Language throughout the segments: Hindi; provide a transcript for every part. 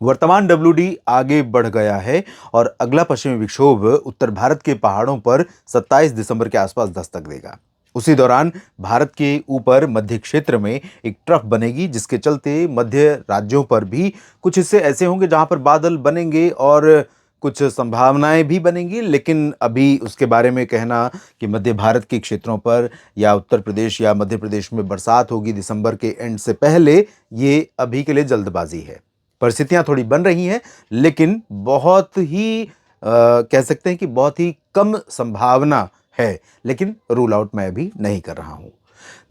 वर्तमान WD आगे बढ़ गया है और अगला पश्चिमी विक्षोभ उत्तर भारत के पहाड़ों पर 27 दिसंबर के आसपास दस्तक देगा। उसी दौरान भारत के ऊपर मध्य क्षेत्र में एक ट्रफ बनेगी, जिसके चलते मध्य राज्यों पर भी कुछ हिस्से ऐसे होंगे जहां पर बादल बनेंगे और कुछ संभावनाएं भी बनेंगी। लेकिन अभी उसके बारे में कहना कि मध्य भारत के क्षेत्रों पर या उत्तर प्रदेश या मध्य प्रदेश में बरसात होगी दिसंबर के एंड से पहले, ये अभी के लिए जल्दबाजी है। परिस्थितियां थोड़ी बन रही हैं, लेकिन बहुत ही कह सकते हैं कि बहुत ही कम संभावना है। लेकिन रूल आउट मैं अभी नहीं कर रहा हूं।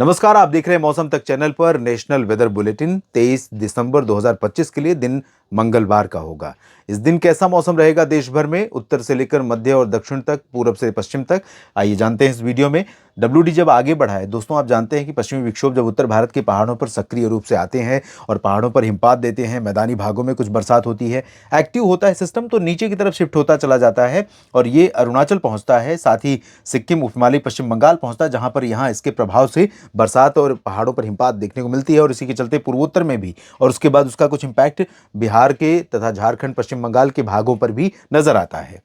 नमस्कार, आप देख रहे हैं मौसम तक चैनल पर नेशनल वेदर बुलेटिन। 23 दिसंबर 2025 के लिए दिन मंगलवार का होगा। इस दिन कैसा मौसम रहेगा देश भर में, उत्तर से लेकर मध्य और दक्षिण तक, पूरब से पश्चिम तक, आइए जानते हैं इस वीडियो में। WD जब आगे बढ़ा है दोस्तों, आप जानते हैं कि पश्चिमी विक्षोभ जब उत्तर भारत के पहाड़ों पर सक्रिय रूप से आते हैं और पहाड़ों पर हिमपात देते हैं, मैदानी भागों में कुछ बरसात होती है, एक्टिव होता है सिस्टम, तो नीचे की तरफ शिफ्ट होता चला जाता है और ये अरुणाचल पहुंचता है, साथ ही सिक्किम, उपहिमालय, पश्चिम बंगाल पहुंचता है, जहां पर यहाँ इसके प्रभाव से बरसात और पहाड़ों पर हिमपात देखने को मिलती है और इसी के चलते पूर्वोत्तर में भी, और उसके बाद उसका कुछ इंपैक्ट बिहार के तथा झारखंड, पश्चिम बंगाल के भागों पर भी नजर आता है।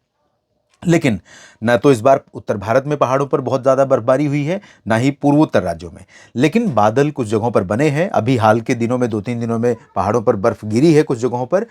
लेकिन न तो इस बार उत्तर भारत में पहाड़ों पर बहुत ज्यादा बर्फबारी हुई है, ना ही पूर्वोत्तर राज्यों में। लेकिन बादल कुछ जगहों पर बने हैं। अभी हाल के दिनों में 2-3 दिनों में पहाड़ों पर बर्फ गिरी है कुछ जगहों पर।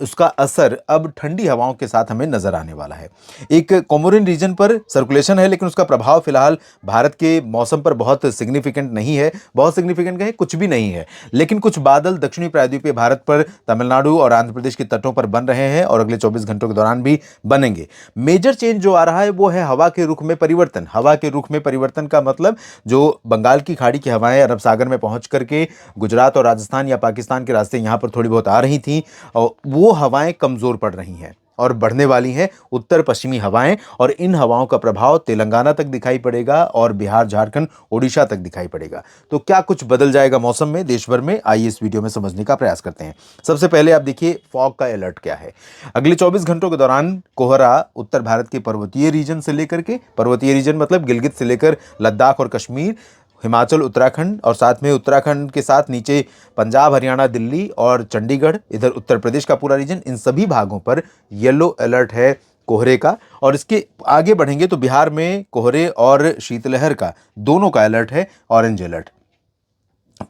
उसका असर अब ठंडी हवाओं के साथ हमें नजर आने वाला है। एक कोमोरिन रीजन पर सर्कुलेशन है, लेकिन उसका प्रभाव फिलहाल भारत के मौसम पर बहुत सिग्निफिकेंट नहीं है। बहुत सिग्निफिकेंट कहें, कुछ भी नहीं है। लेकिन कुछ बादल दक्षिणी प्रायद्वीपीय भारत पर, तमिलनाडु और आंध्र प्रदेश के तटों पर बन रहे हैं और अगले 24 घंटों के दौरान भी बनेंगे। मेजर चेंज जो आ रहा है वो है हवा के रुख में परिवर्तन। हवा के रुख में परिवर्तन का मतलब, जो बंगाल की खाड़ी की हवाएं अरब सागर में पहुंच करके गुजरात और राजस्थान या पाकिस्तान के रास्ते यहां पर थोड़ी बहुत आ रही थी, और वो हवाएं कमजोर पड़ रही हैं और बढ़ने वाली हैं उत्तर पश्चिमी हवाएं, और इन हवाओं का प्रभाव तेलंगाना तक दिखाई पड़ेगा और बिहार, झारखंड, ओडिशा तक दिखाई पड़ेगा। तो क्या कुछ बदल जाएगा मौसम में देश भर में, आइए इस वीडियो में समझने का प्रयास करते हैं। सबसे पहले आप देखिए फॉग का अलर्ट क्या है। अगले 24 घंटों के दौरान कोहरा उत्तर भारत के पर्वतीय रीजन से लेकर के, पर्वतीय रीजन मतलब गिलगित से लेकर लद्दाख और कश्मीर, हिमाचल, उत्तराखंड और साथ में उत्तराखंड के साथ नीचे पंजाब, हरियाणा, दिल्ली और चंडीगढ़, इधर उत्तर प्रदेश का पूरा रीजन, इन सभी भागों पर येलो अलर्ट है कोहरे का। और इसके आगे बढ़ेंगे तो बिहार में कोहरे और शीतलहर का दोनों का अलर्ट है, ऑरेंज अलर्ट।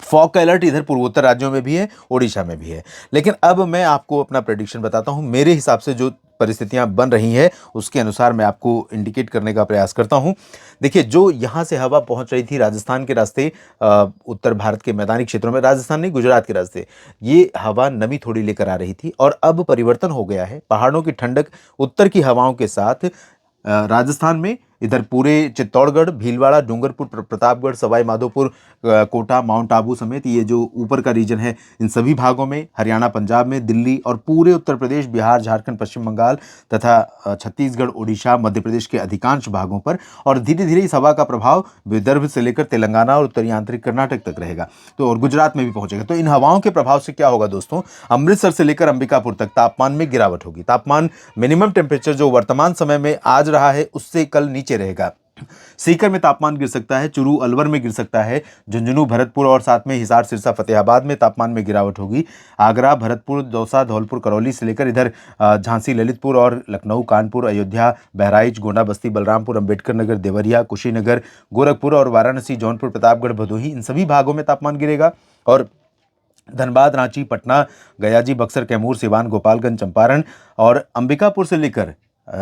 फॉग का अलर्ट इधर पूर्वोत्तर राज्यों में भी है, ओडिशा में भी है। लेकिन अब मैं आपको अपना प्रेडिक्शन बताता हूं। मेरे हिसाब से जो परिस्थितियां बन रही हैं उसके अनुसार मैं आपको इंडिकेट करने का प्रयास करता हूं। देखिए, जो यहां से हवा पहुंच रही थी राजस्थान के रास्ते, उत्तर भारत के मैदानी क्षेत्रों में, राजस्थान नहीं गुजरात के रास्ते, ये हवा नमी थोड़ी लेकर आ रही थी और अब परिवर्तन हो गया है। पहाड़ों की ठंडक उत्तर की हवाओं के साथ राजस्थान में, इधर पूरे चित्तौड़गढ़, भीलवाड़ा, डूंगरपुर, प्रतापगढ़, सवाई माधोपुर, कोटा, माउंट आबू समेत ये जो ऊपर का रीजन है, इन सभी भागों में, हरियाणा, पंजाब में, दिल्ली और पूरे उत्तर प्रदेश, बिहार, झारखंड, पश्चिम बंगाल तथा छत्तीसगढ़, ओडिशा, मध्य प्रदेश के अधिकांश भागों पर, और धीरे धीरे इस हवा का प्रभाव विदर्भ से लेकर तेलंगाना और उत्तरी आंतरिक कर्नाटक तक रहेगा, तो और गुजरात में भी पहुंचेगा। तो इन हवाओं के प्रभाव से क्या होगा दोस्तों, अमृतसर से लेकर अंबिकापुर तक तापमान में गिरावट होगी। तापमान, मिनिमम टेम्परेचर जो वर्तमान समय में आज रहा है उससे कल नीचे रहेगा। सीकर में तापमान गिर सकता है, चुरू, अलवर में गिर सकता है, झुंझुनू, भरतपुर और साथ में हिसार, सिरसा, फतेहाबाद में तापमान में गिरावट होगी। आगरा, भरतपुर, दौसा, धौलपुर, करौली से लेकर इधर झांसी, ललितपुर और लखनऊ, कानपुर, अयोध्या, बहराइच, गोंडा, बस्ती, बलरामपुर, अंबेडकर नगर, देवरिया, कुशीनगर, गोरखपुर और वाराणसी, जौनपुर, प्रतापगढ़, भदोही, इन सभी भागों में तापमान गिरेगा। और धनबाद, रांची, पटना, गयाजी, बक्सर, कैमूर, सिवान, गोपालगंज, चंपारण और अंबिकापुर से लेकर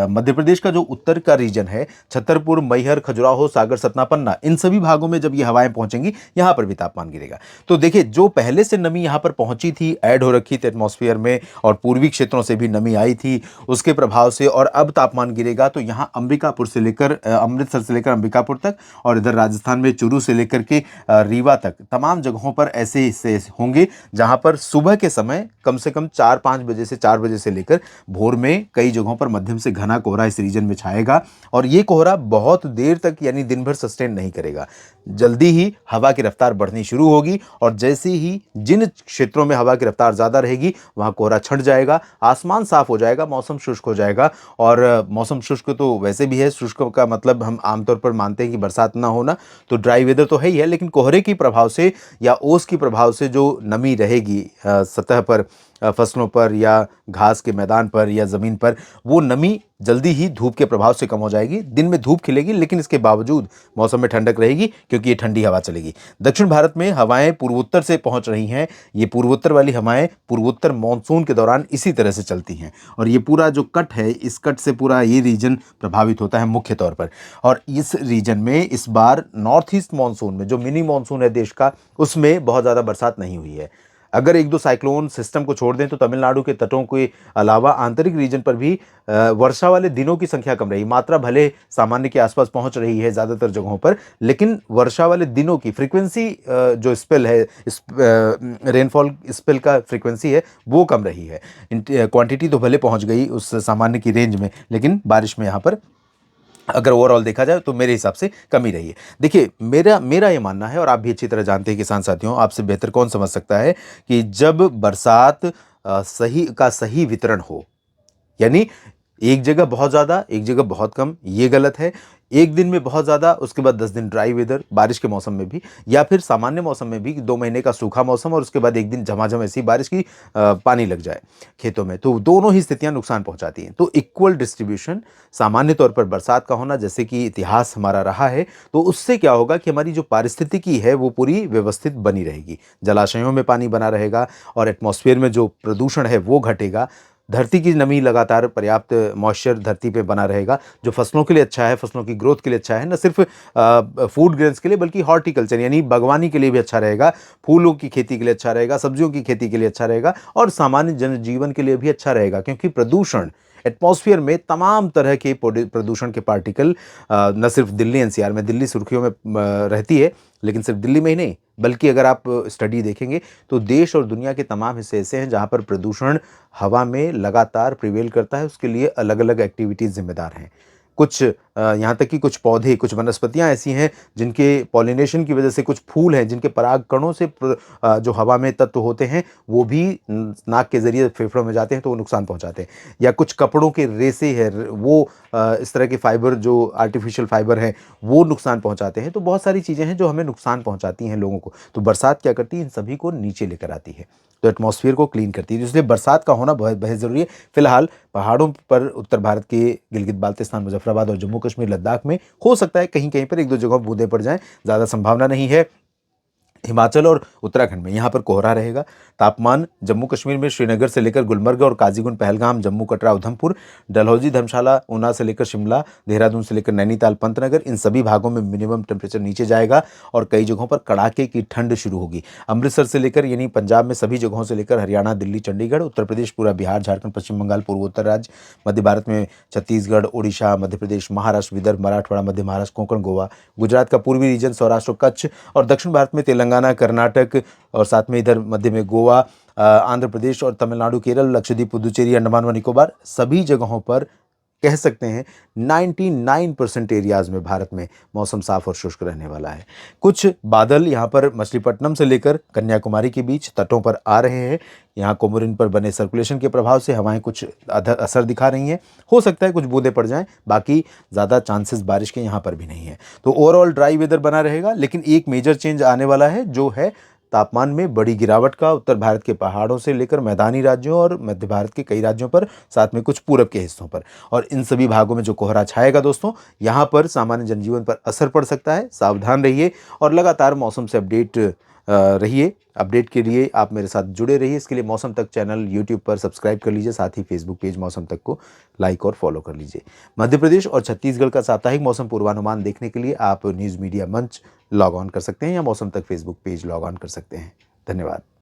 मध्य प्रदेश का जो उत्तर का रीजन है, छतरपुर, मैहर, खजुराहो, सागर, सतना, पन्ना, इन सभी भागों में जब ये हवाएं पहुंचेंगी यहां पर भी तापमान गिरेगा। तो देखिए, जो पहले से नमी यहां पर पहुंची थी, ऐड हो रखी थी एटमॉस्फेयर में, और पूर्वी क्षेत्रों से भी नमी आई थी उसके प्रभाव से, और अब तापमान गिरेगा। तो यहाँ अंबिकापुर से लेकर अमृतसर से लेकर अंबिकापुर तक, और इधर राजस्थान में चुरू से लेकर के रीवा तक, तमाम जगहों पर ऐसे हिस्से होंगे जहां पर सुबह के समय कम से कम 4-5 बजे से 4 बजे से लेकर भोर में कई जगहों पर मध्यम से घना कोहरा इस रीजन में छाएगा। और ये कोहरा बहुत देर तक यानी दिन भर सस्टेन नहीं करेगा। जल्दी ही हवा की रफ्तार बढ़नी शुरू होगी, और जैसे ही जिन क्षेत्रों में हवा की रफ्तार ज्यादा रहेगी वहां कोहरा छंट जाएगा, आसमान साफ हो जाएगा, मौसम शुष्क हो जाएगा। और मौसम शुष्क तो वैसे भी है, शुष्क का मतलब हम आमतौर पर मानते हैं कि बरसात ना होना, तो ड्राई वेदर तो है ही है, लेकिन कोहरे के प्रभाव से या ओस के प्रभाव से जो नमी रहेगी सतह पर फसलों पर या घास के मैदान पर या ज़मीन पर, वो नमी जल्दी ही धूप के प्रभाव से कम हो जाएगी। दिन में धूप खिलेगी, लेकिन इसके बावजूद मौसम में ठंडक रहेगी क्योंकि ये ठंडी हवा चलेगी। दक्षिण भारत में हवाएं पूर्वोत्तर से पहुंच रही हैं। ये पूर्वोत्तर वाली हवाएं पूर्वोत्तर मानसून के दौरान इसी तरह से चलती हैं, और ये पूरा जो कट है, इस कट से पूरा ये रीजन प्रभावित होता है मुख्य तौर पर। और इस रीजन में इस बार नॉर्थ ईस्ट मानसून में, जो मिनी मानसून है देश का, उसमें बहुत ज़्यादा बरसात नहीं हुई है। अगर एक दो साइक्लोन सिस्टम को छोड़ दें तो तमिलनाडु के तटों के अलावा आंतरिक रीजन पर भी वर्षा वाले दिनों की संख्या कम रही। मात्रा भले सामान्य के आसपास पहुंच रही है ज़्यादातर जगहों पर, लेकिन वर्षा वाले दिनों की फ्रीक्वेंसी, जो स्पेल है, रेनफॉल स्पेल का फ्रीक्वेंसी है, वो कम रही है। क्वांटिटी तो भले पहुंच गई उस सामान्य की रेंज में, लेकिन बारिश में यहाँ पर अगर ओवरऑल देखा जाए तो मेरे हिसाब से कमी रही है। देखिए, मेरा मेरा ये मानना है, और आप भी अच्छी तरह जानते हैं किसान साथियों, आपसे बेहतर कौन समझ सकता है, कि जब बरसात सही वितरण हो, यानी एक जगह बहुत ज़्यादा, एक जगह बहुत कम, ये गलत है। एक दिन में बहुत ज़्यादा, उसके बाद 10 दिन ड्राई वेदर, बारिश के मौसम में भी, या फिर सामान्य मौसम में भी 2 महीने का सूखा मौसम और उसके बाद एक दिन झमाझम ऐसी बारिश की पानी लग जाए खेतों में, तो दोनों ही स्थितियां नुकसान पहुंचाती हैं। तो इक्वल डिस्ट्रीब्यूशन, सामान्य तौर पर बरसात का होना, जैसे कि इतिहास हमारा रहा है, तो उससे क्या होगा कि हमारी जो पारिस्थितिकी है वो पूरी व्यवस्थित बनी रहेगी। जलाशयों में पानी बना रहेगा और एटमॉस्फेयर में जो प्रदूषण है वो घटेगा। धरती की नमी लगातार, पर्याप्त मॉइस्चर धरती पे बना रहेगा, जो फसलों के लिए अच्छा है, फसलों की ग्रोथ के लिए अच्छा है, न सिर्फ फूड ग्रेन्स के लिए बल्कि हॉर्टिकल्चर यानी बागवानी के लिए भी अच्छा रहेगा, फूलों की खेती के लिए अच्छा रहेगा, सब्जियों की खेती के लिए अच्छा रहेगा, और सामान्य जनजीवन के लिए भी अच्छा रहेगा। क्योंकि प्रदूषण, एटमॉस्फेयर में तमाम तरह के प्रदूषण के पार्टिकल, न सिर्फ दिल्ली एनसीआर में, दिल्ली सुर्खियों में रहती है, लेकिन सिर्फ दिल्ली में ही नहीं, बल्कि अगर आप स्टडी देखेंगे तो देश और दुनिया के तमाम हिस्से ऐसे हैं जहां पर प्रदूषण हवा में लगातार प्रिवेल करता है। उसके लिए अलग अलग एक्टिविटीज़ जिम्मेदार हैं। कुछ यहाँ तक कि कुछ पौधे, कुछ वनस्पतियाँ ऐसी हैं जिनके पॉलिनेशन की वजह से, कुछ फूल हैं जिनके परागकणों से जो हवा में तत्व होते हैं वो भी नाक के जरिए फेफड़ों में जाते हैं, तो वो नुकसान पहुँचाते हैं। या कुछ कपड़ों के रेसे हैं, वो इस तरह के फाइबर, जो आर्टिफिशियल फाइबर हैं, वो नुकसान पहुँचाते हैं। तो बहुत सारी चीज़ें हैं जो हमें नुकसान पहुँचाती हैं लोगों को। तो बरसात क्या करती है, इन सभी को नीचे लेकर आती है, तो एटमॉस्फेयर को क्लीन करती है। इसलिए बरसात का होना बहुत बेहद ज़रूरी है। फिलहाल पहाड़ों पर, उत्तर भारत के गिलगित बाल्टिस्तान, मुजफ्फराबाद और जम्मू कश्मीर, लद्दाख में हो सकता है कहीं कहीं पर एक दो जगह बूंदें पड़ जाएं, ज़्यादा संभावना नहीं है। हिमाचल और उत्तराखंड में यहाँ पर कोहरा रहेगा। तापमान जम्मू कश्मीर में श्रीनगर से लेकर गुलमर्ग और काजीगुंड, पहलगाम, जम्मू, कटरा, उधमपुर, डलहौजी, धर्मशाला, ऊना से लेकर शिमला, देहरादून से लेकर नैनीताल, पंतनगर, इन सभी भागों में मिनिमम टेम्परेचर नीचे जाएगा और कई जगहों पर कड़ाके की ठंड शुरू होगी। अमृतसर से लेकर, यानी पंजाब में सभी जगहों से लेकर हरियाणा, दिल्ली, चंडीगढ़, उत्तर प्रदेश, पूरा बिहार, झारखंड, पश्चिम बंगाल, पूर्वोत्तर राज्य, मध्य भारत में छत्तीसगढ़, उड़ीसा, मध्य प्रदेश, महाराष्ट्र, विदर्भ, मराठवाड़ा, मध्य महाराष्ट्र, कोंकण, गोवा, गुजरात का पूर्वी रीजन, सौराष्ट्र, कच्छ, और दक्षिण भारत में तेलंगाना, कर्नाटक, और साथ में इधर मध्य में गोवा, आंध्र प्रदेश और तमिलनाडु, केरल, लक्षद्वीप, पुदुचेरी, अंडमान व निकोबार, सभी जगहों पर कह सकते हैं 99% एरियाज में भारत में मौसम साफ और शुष्क रहने वाला है। कुछ बादल यहाँ पर मछलीपट्टनम से लेकर कन्याकुमारी के बीच तटों पर आ रहे हैं। यहाँ कोमोरिन पर बने सर्कुलेशन के प्रभाव से हवाएं कुछ असर दिखा रही हैं। हो सकता है कुछ बूंदें पड़ जाएं, बाकी ज़्यादा चांसेस बारिश के यहाँ पर भी नहीं है। तो ओवरऑल ड्राई वेदर बना रहेगा, लेकिन एक मेजर चेंज आने वाला है, जो है तापमान में बड़ी गिरावट का। उत्तर भारत के पहाड़ों से लेकर मैदानी राज्यों और मध्य भारत के कई राज्यों पर, साथ में कुछ पूरब के हिस्सों पर, और इन सभी भागों में जो कोहरा छाएगा दोस्तों, यहाँ पर सामान्य जनजीवन पर असर पड़ सकता है। सावधान रहिए और लगातार मौसम से अपडेट रहिए। अपडेट के लिए आप मेरे साथ जुड़े रहिए। इसके लिए मौसम तक चैनल यूट्यूब पर सब्सक्राइब कर लीजिए, साथ ही फेसबुक पेज मौसम तक को लाइक और फॉलो कर लीजिए। मध्य प्रदेश और छत्तीसगढ़ का साप्ताहिक मौसम पूर्वानुमान देखने के लिए आप न्यूज़ मीडिया मंच लॉग ऑन कर सकते हैं या मौसम तक फेसबुक पेज लॉग ऑन कर सकते हैं। धन्यवाद।